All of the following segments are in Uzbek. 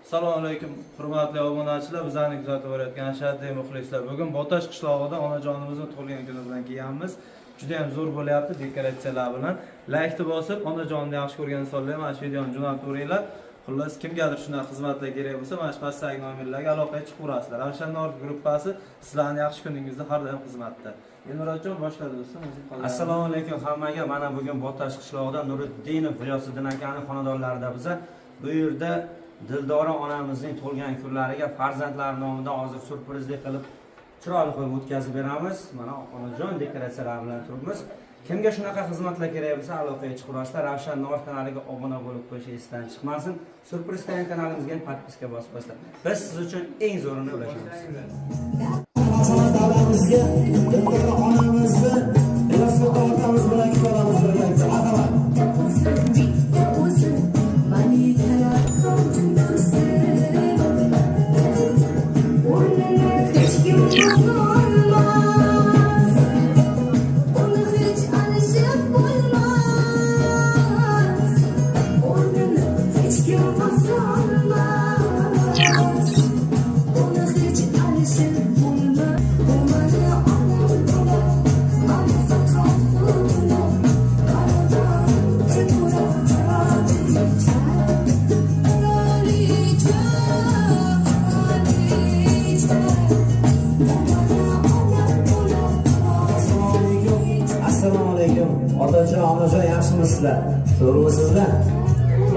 Assalomu alaykum hurmatli obunachilar, bizlarni kuzatib borayotgan ashaddiy muxlislar. Bugun Botash qishlog'ida onajonimizning tug'ilgan kuni bilan kelganmiz. Juda ham zo'r bo'lyapti dekoratsiyalar bilan. Laykni bosib, onajonni yaxshi ko'rgan insonlar mana shu videoni jo'natib turinglar. Xullas, kimgadir shunaqa xizmatlar kerak bo'lsa, mana shu pastdagi nomerlarga aloqaga chiqib turasizlar. Ravshan Norif gruppasi sizlarning yaxshi kuningizda har doim xizmatda. Elmurodjon boshladi do'stim, o'zing qoladi. Assalomu alaykum hammaga. Mana bugun Botash qishlog'ida Nuriddinov G'iyosiddin akaning xonadonlarida biza bu yerda Dildora onamizning tug'ilgan kunlariga farzandlar nomidan hozir surprizlik qilib chiroyli qo'yib o'tkazib beramiz. Mana onajon dekoratsiyalar bilan turibmiz. Kimga shunaqa xizmatlar kerak bo'lsa, aloqaga chiqaverasizlar. Ravshan Norif kanaliga obuna bo'lib qo'yish esdan chiqmasin. Surpriz tayin kanalimizga podpiska bosib qo'yinglar. Biz siz uchun eng zo'rini ulashamiz. Davlamizga Dildora onamizni G'iyosiddin otamiz bilan kutamiz birgalikda. Marhamat. Onajon yaxshimisizlar? Zo'rmisizlar?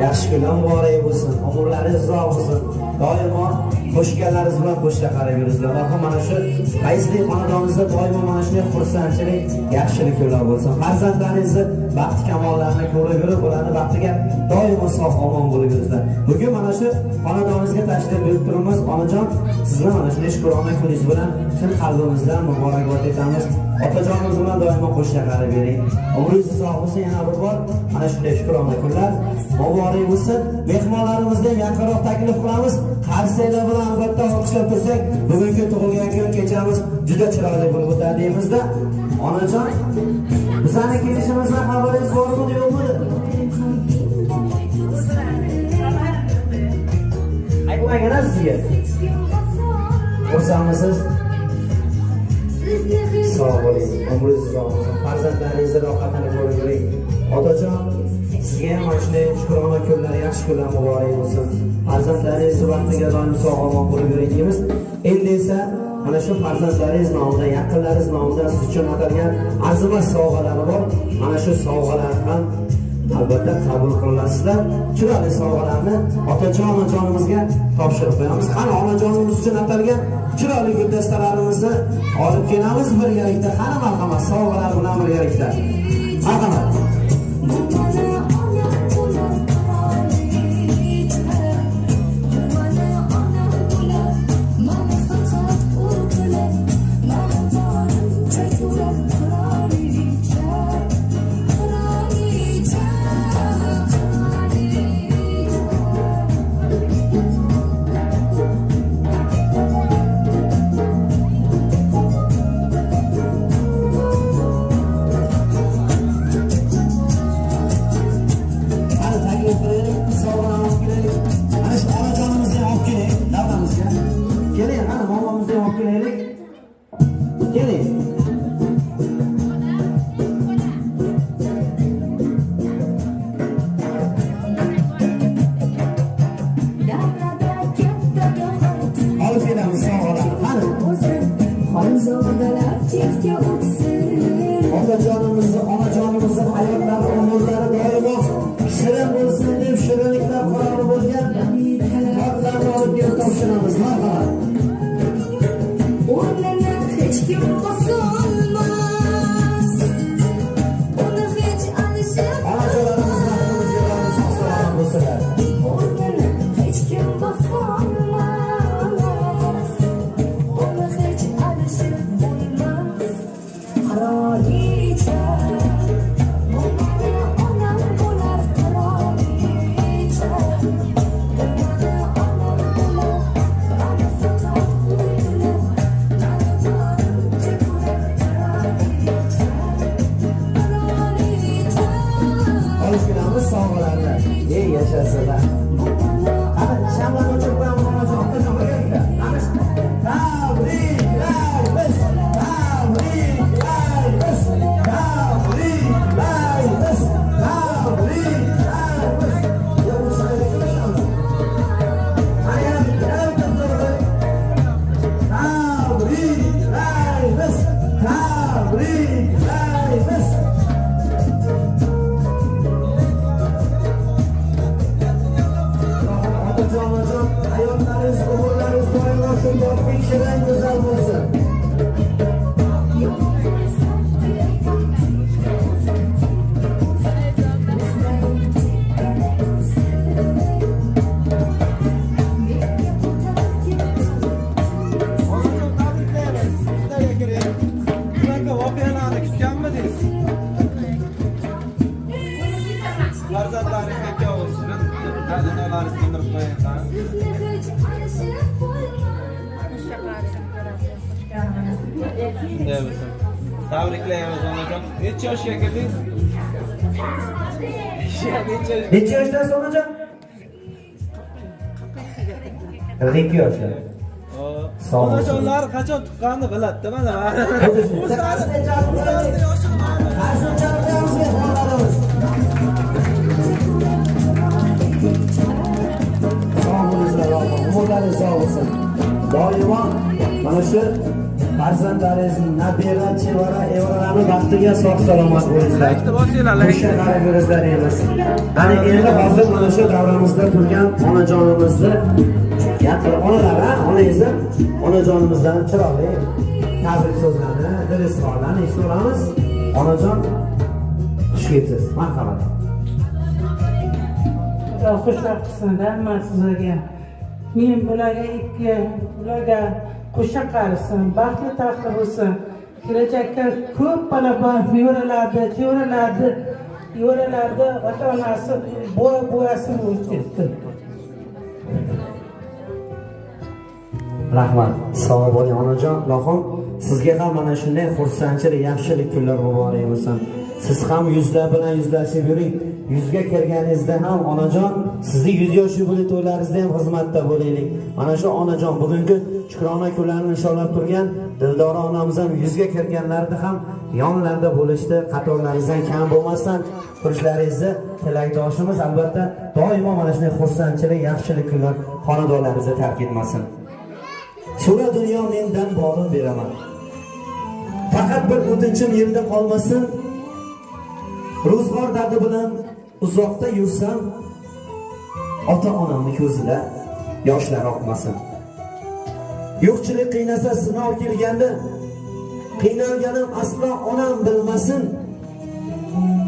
Yaxshi kunlar muborak bo'lsin. Umrlaringiz uzoq bo'lsin. Doimo qo'shganlaringiz bilan qo'shla qarab yuringlar. Va mana shu qaysi xonadoningizda doimo mana shunday xursandchilik, yaxshilik kunlar bo'lsin. Farzandlaringizni baxt kamollarini ko'rib yurib, ularni baxtiga doimo sog' omon bo'lib yuringlar. Bugun mana shu xonadoningizga tashrif buyurib turibmiz. Onajon, sizni mana shunday shukrona kuningiz bilan chin qalbimizdan muborakbod etamiz. Otajonimiz bilan doimo qo'shla qarab bering. Umringiz uzoq bo'lsin, yana bir bor mana shunday shukrona kunlar muborak bo'lsin. Mehmonlarimizga yaqinroq taklif qilamiz. Qarsaylar bilan albatta olqishlab tursak, bugungi tug'ilgan kun kechamiz juda chiroyli bo'lib o'tadi deymizda. Onajon, bizning kelishimizdan xabaringiz bormi yo'qmi? Aytmagana sizga. Xursandmisiz? Sog' bo'ling, umringiz uzoq bo'lsin. Farzandlaringizni rohatini ko'rib yuring. Otajon, sizga ham mana shunday shukrona kunlar, yaxshi kunlar muborak bo'lsin. Farzandlaringizni vaqtiga doim sog' omon bo'lib yuring deymiz. Endi esa mana shu farzandlaringiz nomidan, yaqinlaringiz nomidan siz uchun atalgan arzimas sovg'alari bor. Mana shu sovg'alarni ham albatta qabul qilasizlar. Chiroyli sovg'alarni otajon onajonimizga topshirib qo'yamiz. Qani onajonimiz uchun atalgan chiroyli guldastalarimizni olib kelamiz birgalikda. Qani marhamat, sovg'alar bilan birgalikda. Marhamat. Onajonimizni hayotlari, umrlari doimo shirin bo'lsin deb shirinliklar qarori bo'lgan xatlarni olib kelib topshiramiz. Marhamat. O'rnini hech kim bosolmas. Uni hech alishib onajolarimiz vaqtimizga sog' salomat bo'lsinlar. O'rnini hech kim bosolmas. Uni hech alishib bo'lmas. Qirolicha sovg'alarni yashasizlar. Qani shamlarni o'chirib shaqaringizni sindirib qo'ying ha. Shunday bo'lsin. Tabriklaymiz onajon. Necha yoshga kirdingiz? Necha yoshdasiz onajon? 42 yoshda. Onajonlar qachon tuqqanini biladi-da mana. Umurlaringiz sog' bo'lsin. Doimo mana shu farzandlaringizning nabira, chevara, evaralarni baxtiga sog' salomat bo'linglar. O'sha qarab yurasizlaringiz. Ana endi hozir mana shu davramizda turgan onajonimizni yaqin onalar, onangizni, onajonimizdan chiroyli tabrik so'zlarini, dil izhorlarini eshitib olamiz. Onajon, xush kelibsiz. Marhamat. Xushvaqtsin, rahmat sizlarga. Men bularga qo'sha qarisin, baxtli taqdir bo'lsin. Kelajakda ko'p bola tevalardi, ota-onasi, boya-boyasi bo'lib ketdi. Rahmat. Sog' bo'ling onajon. Ilohim sizga ham mana shunday xursandchilik, yaxshilik kunlar muborak bo'lsin. Siz ham yuzlar bilan yuzlashib yuring. Yuzga kelganingizda ham onajon, sizni 100 yosh yubiley to'ylaringizda ham xizmatda bo'laylik. Mana shu onajon bugungi Shukrona kunlarini nishonlab turgan Dildora onamiz ham 100 ga kirganlarida ham yonlarida bo'lishdi. Qatorlaringizdan kam bo'lmasdan turishlaringizni tilakdoshimiz. Albatta doimo mana shunday xursandchilik, yaxshilik kunlar xonadonlaringizda tark etmasin. So'ra dunyo mendan borim beraman. Faqat bir o'tinchim yerda qolmasin. Ro'zg'or dardi bilan uzoqda yursam, ota-onamning ko'zida yoshlar oqmasin. Yo'qchilik qiynasa, sinov kelganda, qiynalganim aslo onam bilmasin.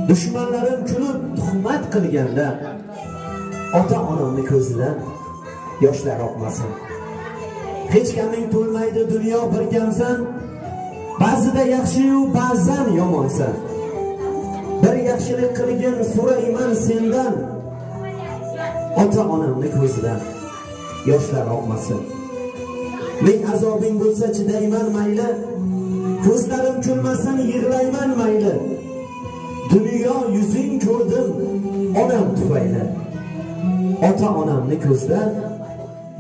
Dushmanlarim kulib tuhmat qilganda, ota-onamning ko'zida yoshlar oqmasin. Hech kimning to'lmaydi dunyo bir kamsan, ba'zida yaxshi-yu, ba'zan yomonsan. Bir yaxshilik qilgin so'rayman sendan, ota-onamning ko'zidan yoshlar oqmasin. Ming azobing bo'lsa chidayman mayli, ko'zlarim kulmasin yig'layman mayli. Dunyo yuzing ko'rdim onam tufayli, ota-onamning ko'zidan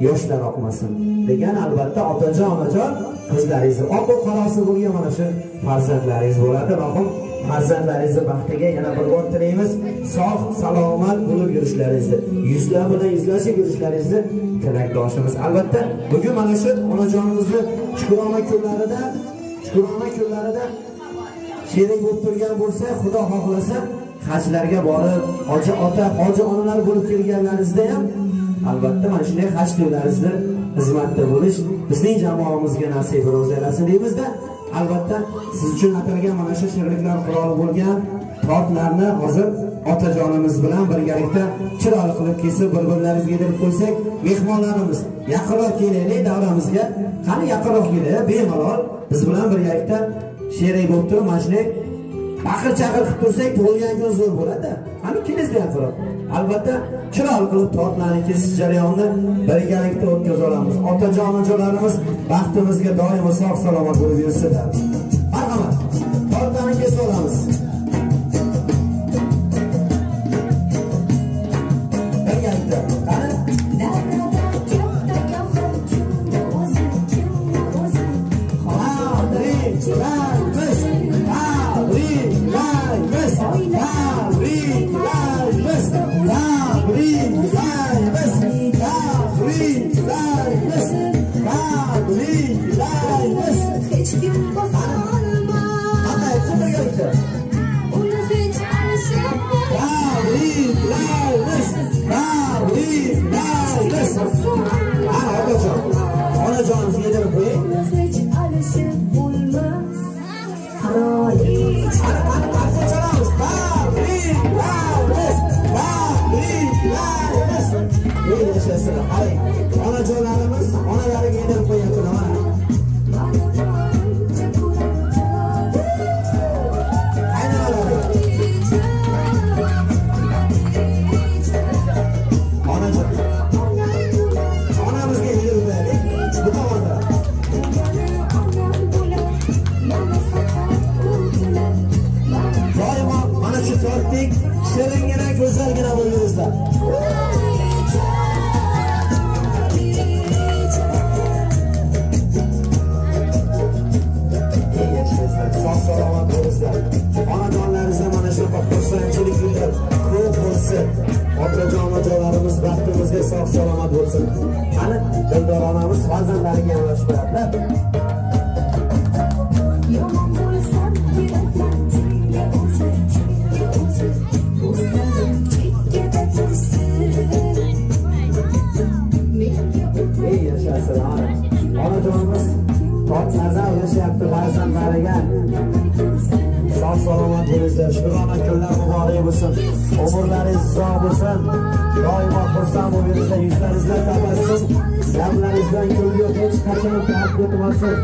yoshlar oqmasin degan. Albatta otajon, onajon ko'zlaringizni oq qorasi bo'lgan mana shu farzandlaringiz bo'ladi. Allohim farzandlaringizni baxtiga yana bir bor tilaymiz. Sog' salomat bo'lib yurishlaringizni, yuzlar bilan yuzlashib yurishlaringizni tilakdoshimiz. Albatta bugun mana shu onajonimizni Shukrona kunlarida sherik bo'lib turgan bo'lsa, Xudo xohlasa hajlarga borib, hoji ota, hoji onalar bo'lib kelganlaringizda ham albatta mana shunday haj to'ylaringizda xizmatda bo'lish bizning jamoamizga nasib ro'zalasin deymizda. Albatta siz uchun atalgan mana shu shirinliklar quroli bo'lgan tortlarni hozir otajonimiz bilan birgalikda chiroyli qilib kesib bir-birlaringizga yedirib qo'ysak, mehmonlarimiz yaqinroq kelaylik davramizga. Qani yaqinroq kelinglar, bemalol biz bilan birgalikda sherik bo'lib turib mana shunday baqir-chaqir qilib tursak, to'lgan kun zo'r bo'ladi. Qani kelinglar yaqinroq. Albatta chiroyli qilib tortlarni kesish jarayonini birgalikda o'tkazib olamiz. Otajon, onajonlarimiz baxtimizga doimo sog' salomat bo'lib yursinlar. Marhamat. Tortlarni kesib olamiz. Birgalikda. Qani? Hech kim Gullardek shiringina go'zalgina bo'lingizlar. Sog' salomat bo'lingizlar. Xonadonlaringizda mana shu xursandchiliklar ko'p bo'lsin. Otajon onajonlarimiz baxtimizga sog' salomat bo'lsin. Qani Dildor onamiz farzandlariga yondashib qo'yadilar. Yomon bo'lsam kerakman chinga o'zim o'zlarim chekkada tursin. Ey yashasın onajonimiz totlarda ulashyapti farzandlariga. Sog' salomat bo'lingizlar. Shukrona kunlar muborak bo'lsin. Umrlaringiz uzoq bo'lsin. Doimo xursand bo'lingizlar. Yuzlaringizda tabassum, lablaringizdan kulgu hech qachon tark etmasin.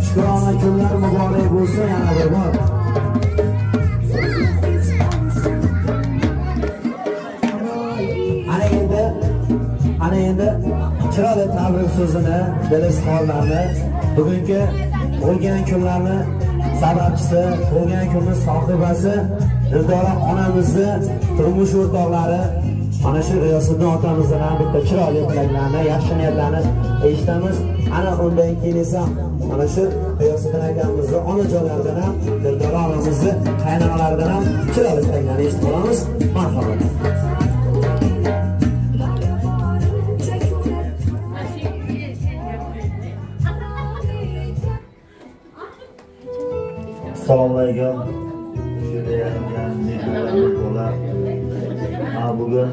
Shukrona kunlar muborak bo'lsin yana bir bor. Ana endi chiroyli tabrik so'zini, dil izhorlarini, bugungi bo'lgan kunlarni sababchisi, bo'lgan kunning sohibasi Dildora onamizni turmush o'rtoqlari mana shu G'iyosiddin otamizdan ham bitta chiroyli tilaklarni, yaxshi niyatlarni eshitamiz. Ana undan keyin esa mana shu G'iyosiddin akamizni onajonlaridan ham, Dildora onamizni qaynonalaridan ham chiroyli tilaklarni eshitib olamiz. Marhamat. Assalomu alaykum. Bugun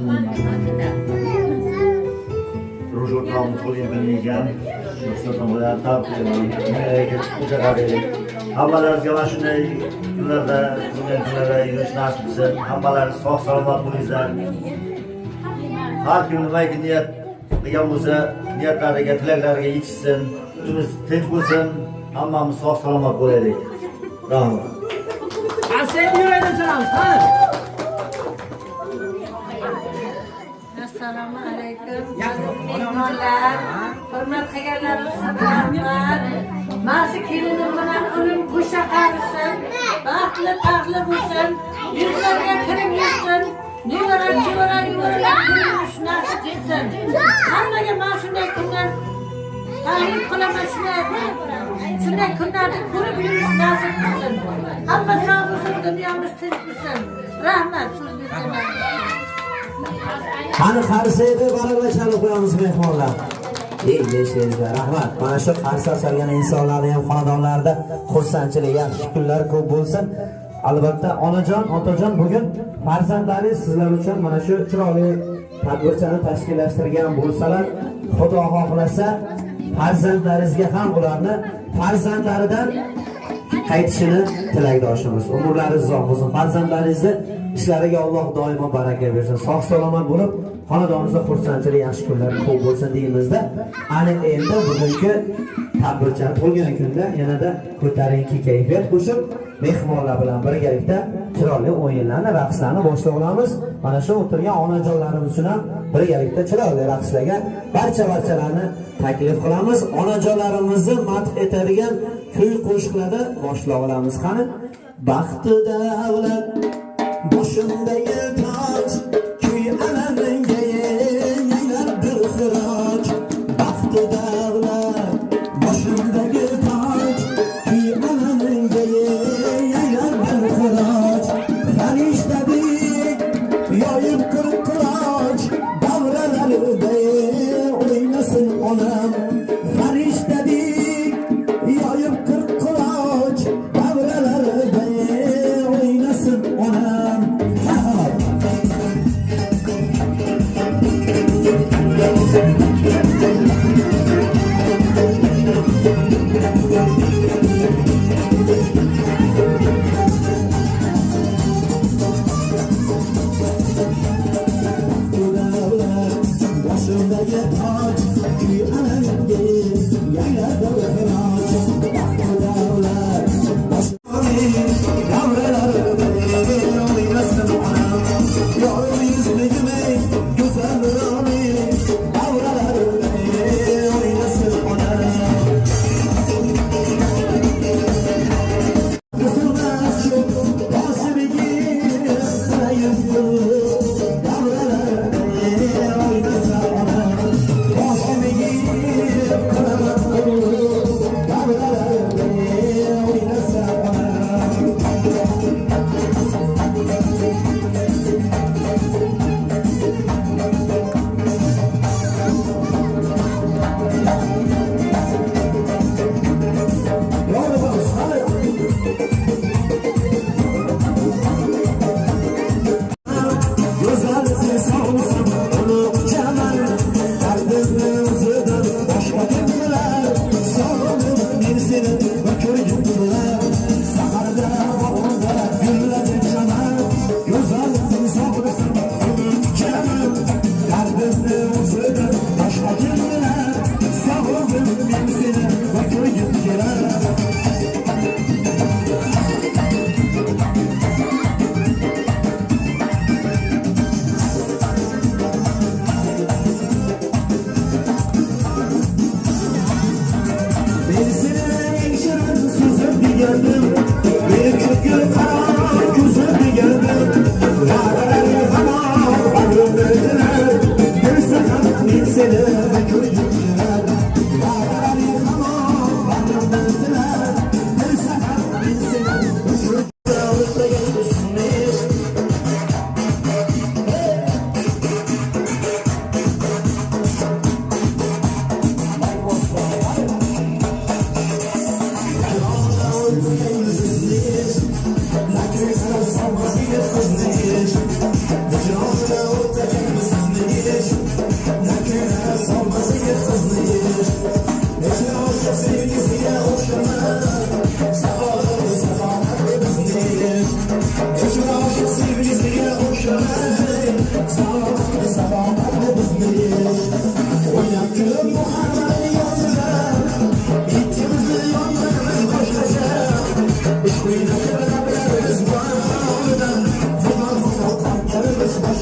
Ro'jotlarni qo'ygan ekan. Shundan hammalaringizga mana shunday kunlarda, bugun kunlarda yurish nasib etsin. Hammalaringiz sog' salomat bo'linglar. Har kim nimaga niyat qilgan bo'lsa, niyatlariga, tilaklariga yetishsin. Kunimiz tinch bo'lsin. Hammamiz sog' salomat bo'laylik. Rahmat. Assalomu alaykum. Mehmonlar, hurmat qilganlarimizga rahmat. Masi kelinim bilan uning qo'sha qarisin, baxtli taqli bo'lsin, yuzlarga kirim yetsin, nevara yuvarish nasib etsin. Hammaga mana shunday kunlar tahlil qilaman, shunday kunlarni ko'rib yurish nasib etsin. Hamma sog' bo'lsin, dunyomiz tinch bo'lsin. Rahmat, so'z berganlar. Qani qarisaydi baralla chalib qo'yamiz mehmonlar. Ey yashayinglar, rahmat. Mana shu qarsa solgan insonlarning ham xonadonlarida xursandchilik, yaxshi kunlar ko'p bo'lsin. Albatta onajon, otajon bugun farzandlaringiz sizlar uchun mana shu chiroyli tadbirchani tashkillashtirgan bo'lsalar, Xudo xohlasa farzandlaringizga ham ularni farzandlaridan qaytishini tilakdoshimiz. Umrlaringiz uzoq bo'lsin. Farzandlaringizni ishlariga Alloh doimo baraka bersin. Sog' salomat bo'lib, xonadoningizda xursandchilik, yaxshi kunlar ko'p bo'lsin deymizda. Ana endi bugungi tadbirchani to'lgan kunda yanada ko'tarinki kayfiyat qo'shib, mehmonlar bilan birgalikda chiroyli o'yinlarni, raqslarni boshlab olamiz. Mana shu o'tirgan onajonlarimiz uchun ham birgalikda chiroyli raqslarga barchalarni taklif qilamiz. Onajonlarimizni madh etadigan kuy qo'shiqlarda boshlab olamiz. Qani? Baxti davlat boshimdagi toj, kuy alamga yaylar bir xiroj. Baxti davlat boshimdagi toj, kuy alamga yaylar bir xiroj. Farishtadek yoyib qirqiroj, davralarda o'ynasin onam. Farishtadek yoyib qirqiroj, davralarda o'ynasin onam.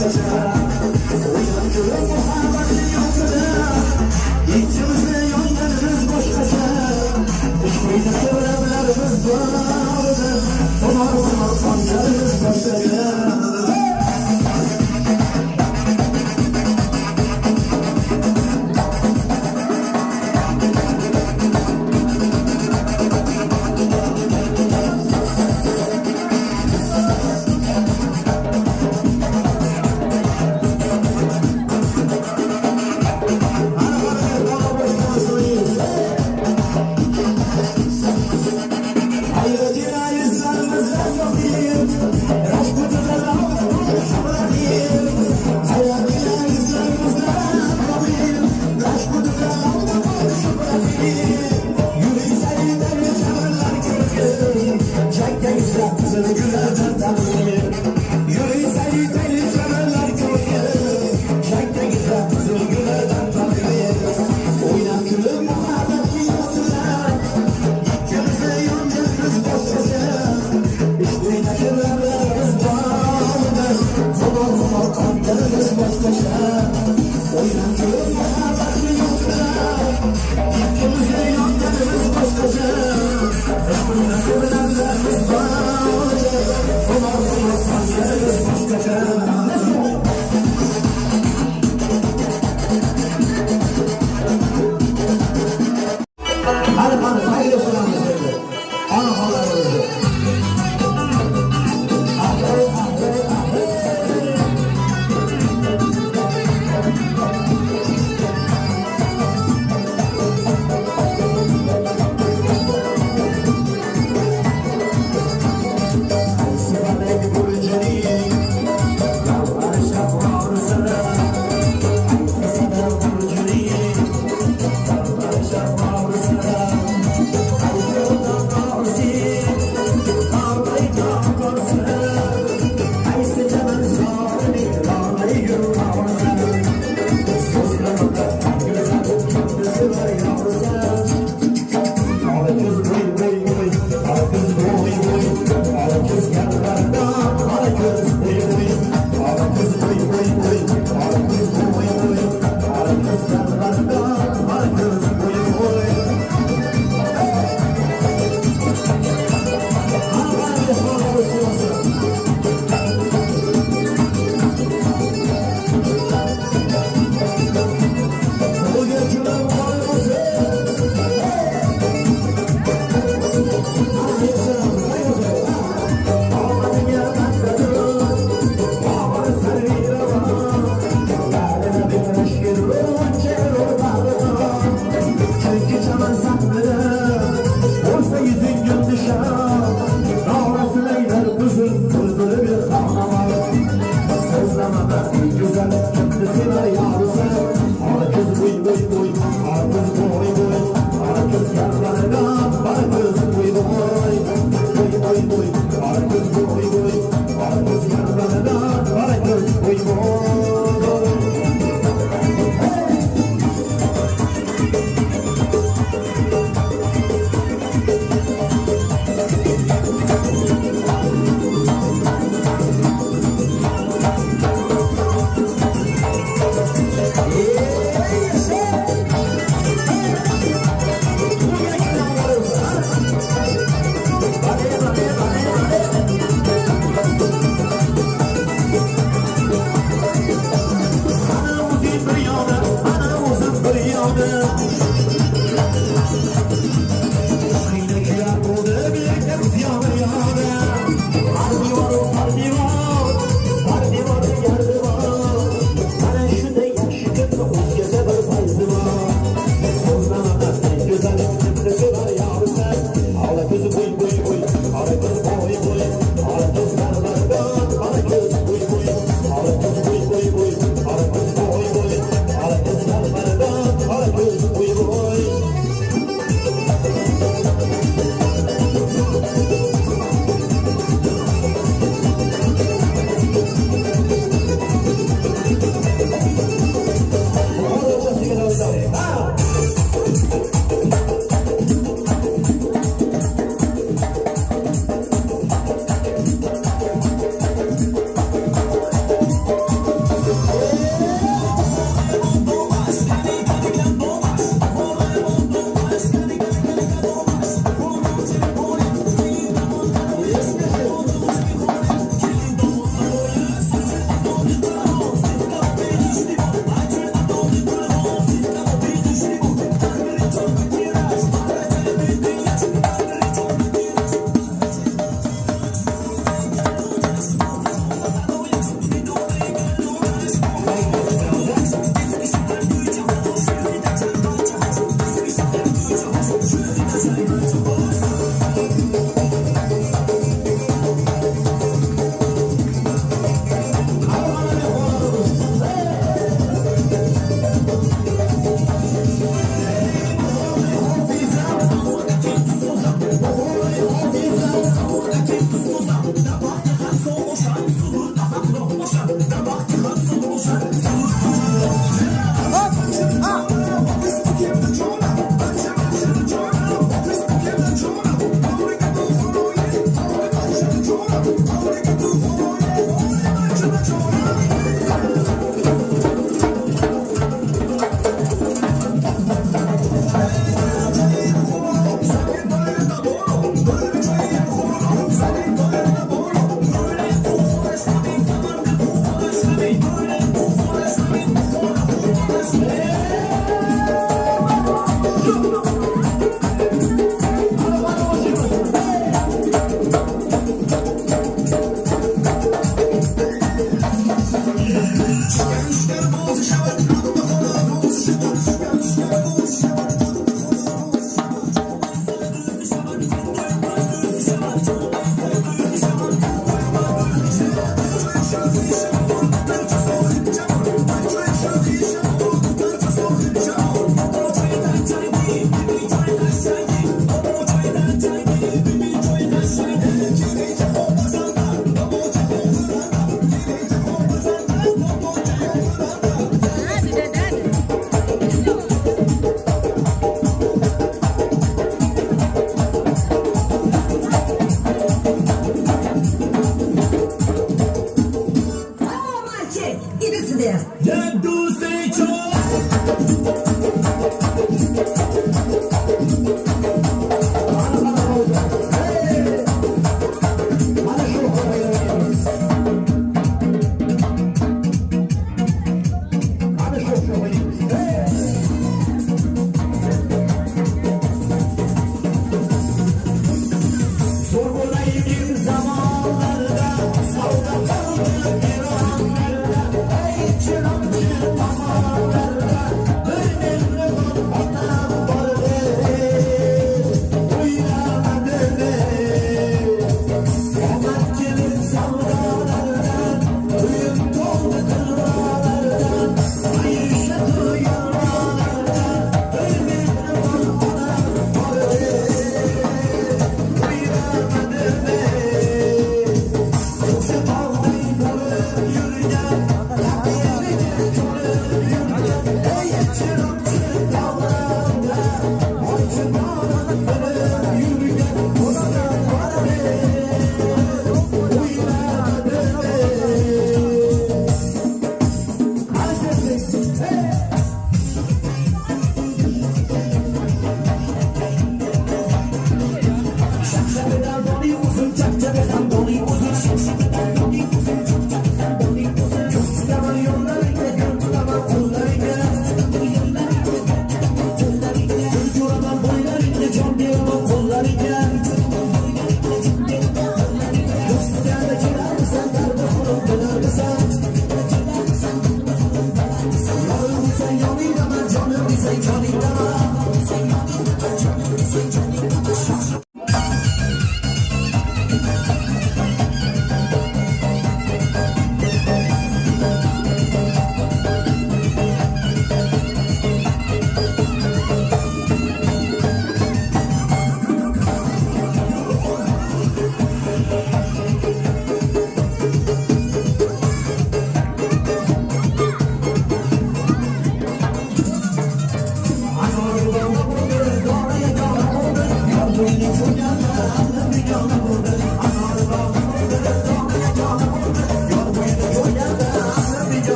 boshqacha. O'yin kulib muhabbatning yozida, ikkimizni yonganimiz boshqacha. Ishqida sevralarimiz bor, tomor qonlarimiz boshqacha.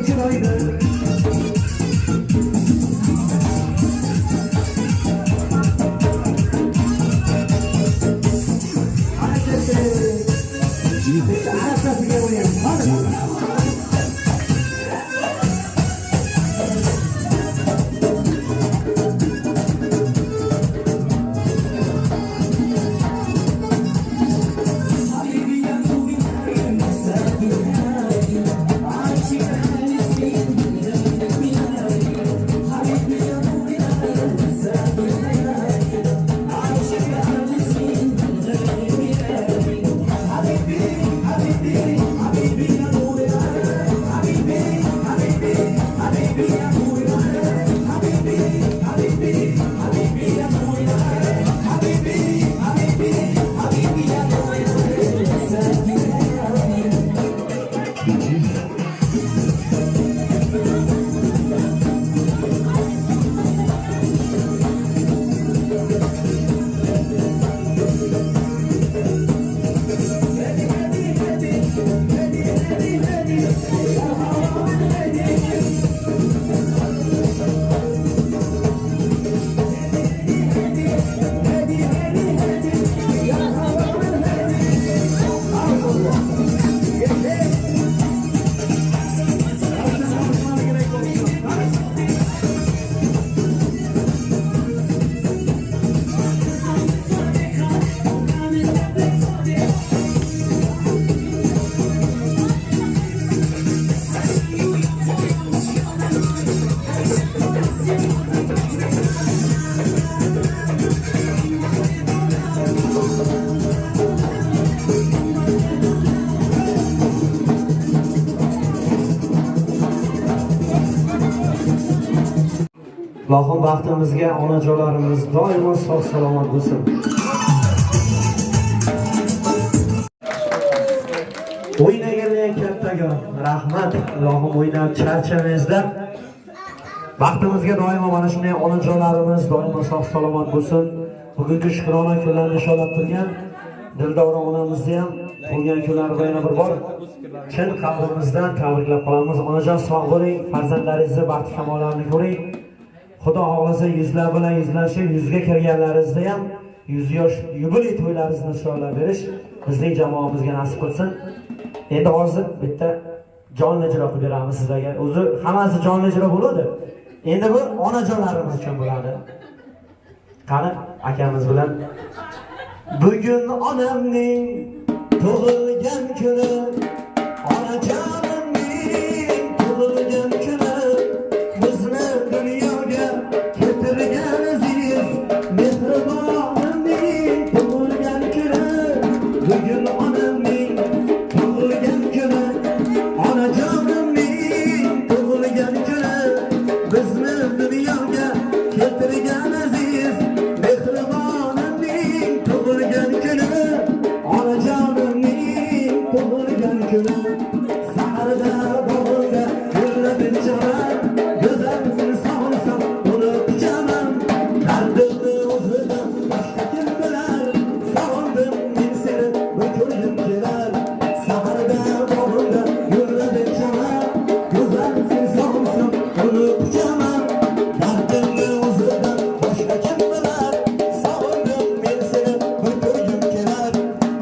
chiroyli arasasiga o'ynadim. Ilohim baxtimizga onajonlarimiz doimo sog' salomat bo'lsin. O'ynaganlar kattaga rahmat. Ilohim o'ynab charchamizda baxtimizga doimo mana shunday onajonlarimiz doimo sog' salomat bo'lsin. Bugungi shukrona kunlarni nishonlab turgan Dildora onamizni ham tug'ilgan kunlarida yana bir bor chin qalbimizdan tabriklab qolamiz. Onajon sog' bo'ling, farzandlaringizni baxt kamollarini ko'ring. Xudo xohlasa yuzlar bilan yuzlashib, yuzga kirganlaringizda ham 100 yosh yubiley to'ylaringizni nishonlab berish bizning jamoamizga nasib qilsin. Endi hozir bitta jonli ijro qilib beramiz sizlarga. O'zi hammasi jonli ijro bo'ladi. Endi bu onajonlarimiz uchun bo'ladi. Qani akamiz bilan bugun onamning tug'ilgan kuni, onajonimning tug'ilgan kuni, bizni dunyoga keltirgan aziz mehribonimning tug'ilgan kuni. Bugun onamning tug'ilgan kuni, onajonimning tug'ilgan kuni, bizni dunyoga keltirgan aziz mehribonimning tug'ilgan kuni, onajonimning tug'ilgan kuni. Saharda bog'imda gullabin chaman, go'zalsin sog'sam uni quchaman. Dardimni o'zidan boshqa kim bilar, sog'indim men seni bir ko'rgim kelar. Saharda bog'imda gullabin chaman, go'zalsin sog'sam uni quchaman. Dardimni o'zidan boshqa kim bilar, sog'indim men seni bir ko'rgim kelar.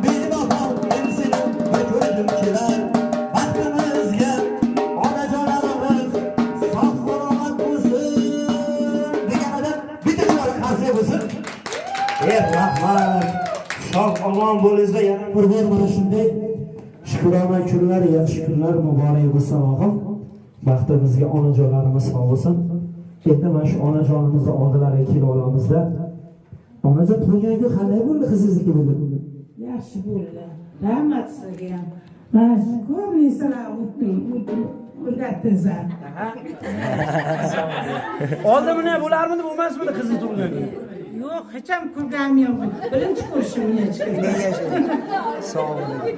Bebaho men seni bir ko'rgim kelar. Baxtimizga onajonlarimiz sog' salomat bo'lsin deganida bitta joy xasya bo'lsin. Rahmat. Sog' omon bo'linglar. Yana bir bor mana shunday shukrona kunlar, yaxshi kunlar muborak bo'lsin. Allohim baxtimizga onajonlarimiz sog' bo'lsin. Endi mana shu onajonimizni oldilariga kelib olamizda. Onajon tug'ilgan kun qanday bo'ldi, qizingizniki bo'ldi? Yaxshi bo'ldi. Rahmat sizga ham. Mana shu ko'pincha o'rgatdingizlar. Oldimini bo'larmidi, bo'lmasmidi qizni tug'ilgan kuni? Yo'q, hech ham ko'rganim yo'q. Birinchi ko'rishim hech kimda. Sog' bo'ling.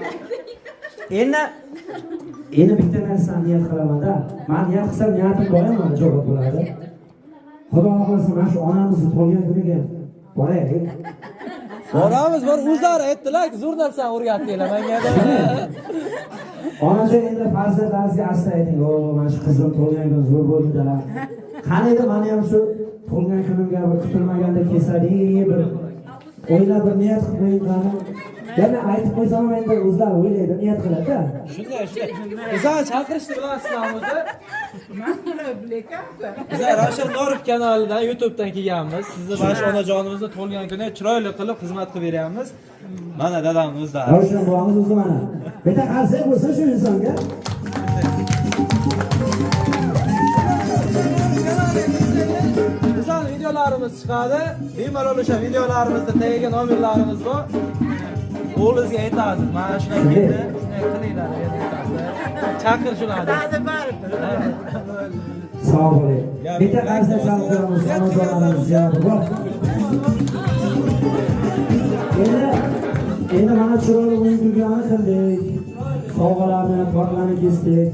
Endi bitta narsani niyat qilaman-da. Men niyat qilsam niyatim doim ijobat bo'ladi. Xudo xohlasa mana shu onamizni tug'ilgan kuniga boraylik. Boramiz, o'zlari aytdilar, zo'r narsa o'rgatdinglar menga. Onajon endi farzandlaringizga asta ayting, "O, mana shu qizim tug'ilgan kun zo'r bo'ldi-da." Qani edi meni ham shu tug'ilgan kunimga bir kutilmaganda kesadi, bir o'ylab bir niyat qilib qo'ying qani. Yana aytib qo'ysam endi o'zlari o'ylaydi, niyat qiladi-da. Shunday. Bizani chaqirishni bilasizlarmi o'zi? Men bilaman-ku. Biz Ravshan Norov kanalidan YouTube'dan kelganmiz. Sizni mana shu onajonimizni tug'ilgan kuni chiroyli qilib xizmat qilib beryapmiz. Mana dadamni o'zlari. Ravshan bobomiz o'zi mana. Bitta qarsak bo'lsa shu insonga. Bizning videolarimiz chiqadi. Bemalol o'sha videolarimizda tagiga nomerlarimiz bor. O'g'lingizga aytasiz, mana shunday keldi, shunday qilinglar deb aytasiz. Chaqirishularni. Sog' bo'ling. Bitta qarsak chalib onajonarimizga bor. Endi mana chiroyli o'yin kulgani qildik. Sovg'alarni, tortlarni kesdik.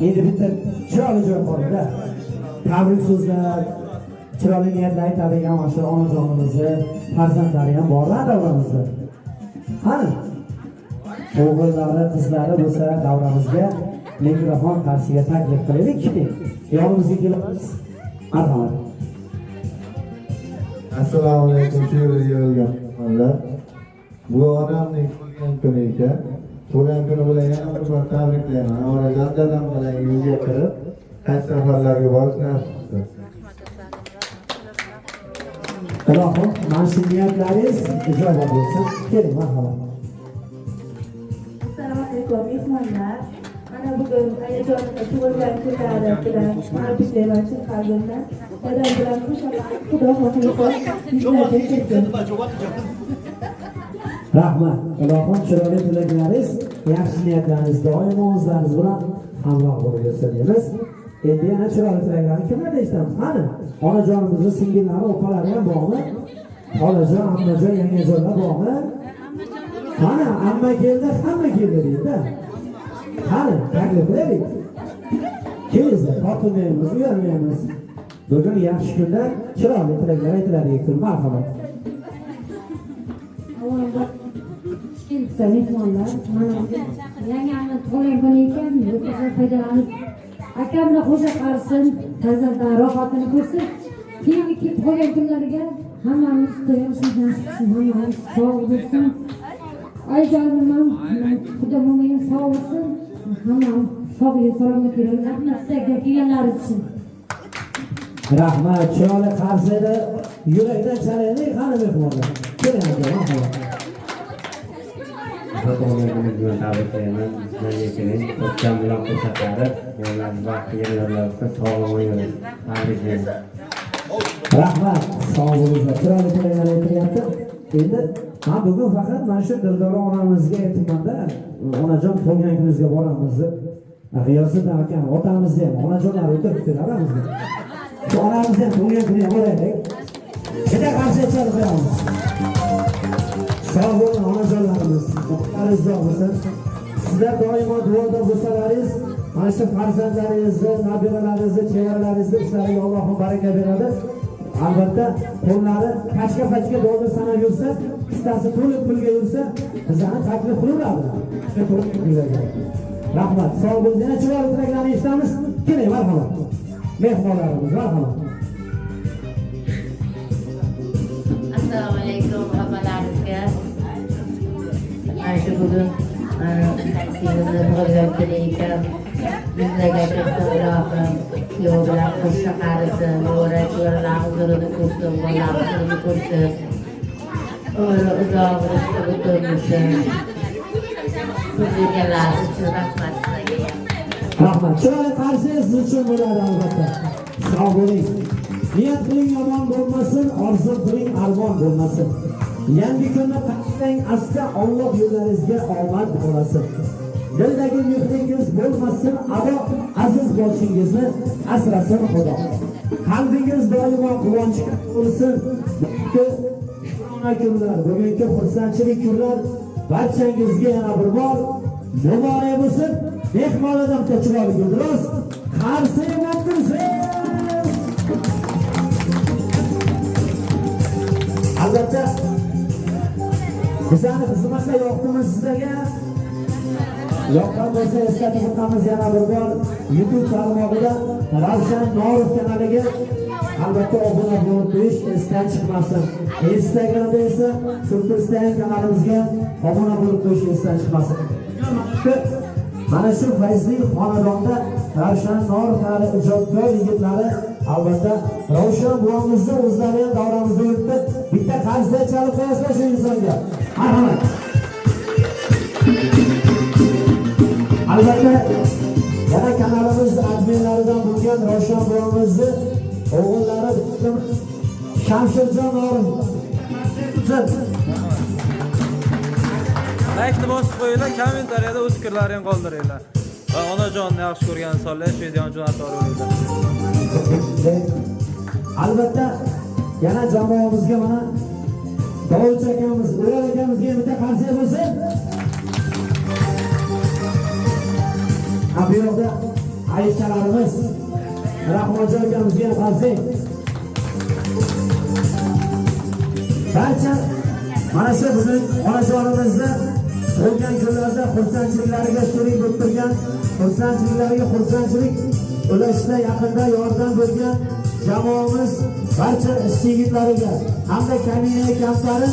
Endi bitta chiroyli joy qoldi-da. Tabrik so'zlar, chiroyli niyatlar aytadigan mana shu onajonimizni farzandlari ham borlar davramizda. Qani? O'g'illari, qizlari bo'lsa davramizga mikrofon qarshisiga taklif qilaylik. Keting. Yonimizga kelamiz. Marhamat. Assalomu alaykum sevgili mehmonlar. Bu odamning tug'ilgan kuni ekan. Tug'ilgan kuni bilan yana bir bor tabriklayman. Onajon dadam bilan uyga kirib, qaysi safarlarga borish nasib qildi. Ilohim, mana shu niyatlaringiz ijobat bo'lsin. Keling, marhamat. Assalomu alaykum mehmonlar. Mana bugun ayajonimga tug'ilgan kunlari bilan tabriklayman chin qalbimdan. Dadam bilan qo'shilib, Xudo xohlasa yuzlarga ketsin. Rahmat. Ilohim chiroyli tilaklaringiz, yaxshi niyatlaringiz doimo o'zlaringiz bilan hamroh bo'lib yursin deymiz. Endi yana chiroyli tilaklarni kimlardan eshitamiz? Qani? Onajonimizning singillari, opalari ham bormi? Xolajon, ammajon, yangajonlar bormi? Qani? Amma keldi, hamma keldi deydi-da. Qani? Taklif qilaylik. Kelingizlar, tortinmaymiz, uyalmaymiz. Bugun yaxshi kunda chiroyli tilaklar aytiladigan kun. Marhamat. Mehmonlar, mana yangani tug'ilgan kuni ekan, o'zlari foydalanib akamni qo'sha qarsin, farzandlar rohatini ko'rsin. Keyingi tug'ilgan kunlariga hammamiz to'yishimiz nasib qilsin, hammamiz sog' bo'lsin. Oyijonim ham xudo menga sog' bo'lsin. Hammamiz sog'lik, salomat bo'lib, rahmatga kelganlari uchun. Rahmat, chiroyli qarsida yurakdan chalaylik, qani mehmonlar. Keling, marhamat. Tug'ilganingiz bilan tabriklayman. Sizlarga keling. O'tgan bilan qo'shaqarib, yo'llarni vaqtiga yo'llarsa sog'lom yuring. Tabriklayman. Rahmat, sog' bo'linglar. Chiroyli tilaklar aytilyapti. Endi men bugun faqat mana shu Dildora onamizga aytibman-da, onajon tug'ilgan kuningizga boramiz deb. G'iyosat akam, otamizni ham, onajonlar o'tiribdi aramizda. Shu onamizni ham tug'ilgan kuniga boraylik. Bitta qarshi chalib qo'yamiz. Sog' bo'ling onajonlarimiz, aziz bo'lsin. Sizlar doimo duoda bo'lsalaringiz, mana shu farzandlaringizni, nabiralaringizni, chevaralaringizni ishlariga Alloh baraka beradi. Albatta, qo'llari qachqa-qachqa dolda sanab yursa, qistasi to'lib pulga yursa, bizlarni taklif qilaveradi. Rahmat, sog' bo'ling. Yana chiroyli tilaklarni eshitamiz. Keling, marhamat. Mehmonlarimiz, marhamat. Assalomu alaykum hamalaringizga. Mana shu bugun singlimizni tug'ilgan kuni ekan. Bizlarga katta ilohim kuyov bilan qo'shni qarisin, nevarachalarimizning nurini ko'rsin, bolalarimizning nurini ko'rsin. Umri uzoq, rizqi butun bo'lsin. Sizlarga uchun rahmat sizlarga. Rahmat. Chiroyli qarsangiz siz uchun bo'ladi albatta. Sog' bo'ling. Niyat qiling yomon bo'lmasin, orzu qiling armon bo'lmasin. Yangi kunni qachlang asta Alloh yo'llaringizga omad bo'lasin. Dildagi mehringiz bo'lmasin, ado aziz boshingizni asrasin Xudo. Qalbingiz doimo quvonchga to'lsin. Bugungi xursandchilik kunlar barchangizga yana bir bor muborak bo'lsin. Mehmonlardan chiroyli guldiroz qarsa yomon albatta bizlarni xizmatlar yoqdimi sizlarga? yoqqan bo'lsa eslatib o'tamiz yana bir bor YouTube tarmog'ida Ravshan Norov kanaliga albatta obuna bo'lib qo'yish esdan chiqmasin. Instagramda esa Superstar kanalimizga obuna bo'lib qo'yish esdan chiqmasin. Mana shu fayzli xonadonda Ravshan Norov kanali ijodkor yigitlari albatta Ravshan buvamizni o'zlari ham davramizda o'tdi. Bitta qarzda chalib qo'yasizlar shu insonga. Marhamat. Albatta yana kanalimiz adminlaridan bo'lgan Ravshan buvamizni o'g'illari Shamshirjon Norov. Like'ni bosib qo'yinglar, kommentariyada o'z fikrlaringizni qoldiringlar. Va onajonni yaxshi ko'rgan insonlar shu videoni jo'natib yuboringlar. Albatta yana jamoamizga mana Davud akamiz, Ural akamizga bitta qarsak bo'lsin. Bu yoqda Ayshalarimiz, Rahmonjon akamizga qarsak. Barcha mana shu bugun onajonimizni bo'lgan kunlarda xursandchiliklariga sherik bo'lib turgan, xursandchiliklariga xursandchilik ulashda yaqinda yordam bergan jamoamiz barcha ishchi yigitlariga hamda kamina kamtari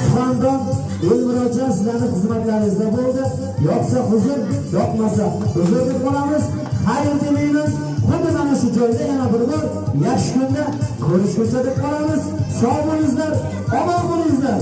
suxandon Elmurodjon sizlarning xizmatlaringizda bo'ldi. Yo'qsa huzur, yo'qmasa huzur deb qolamiz. Xayr demaymiz. Xuddi mana shu joyda yana bir bor yaxshi kunda ko'rishguncha deb qolamiz. Sog' bo'linglar, omon bo'linglar.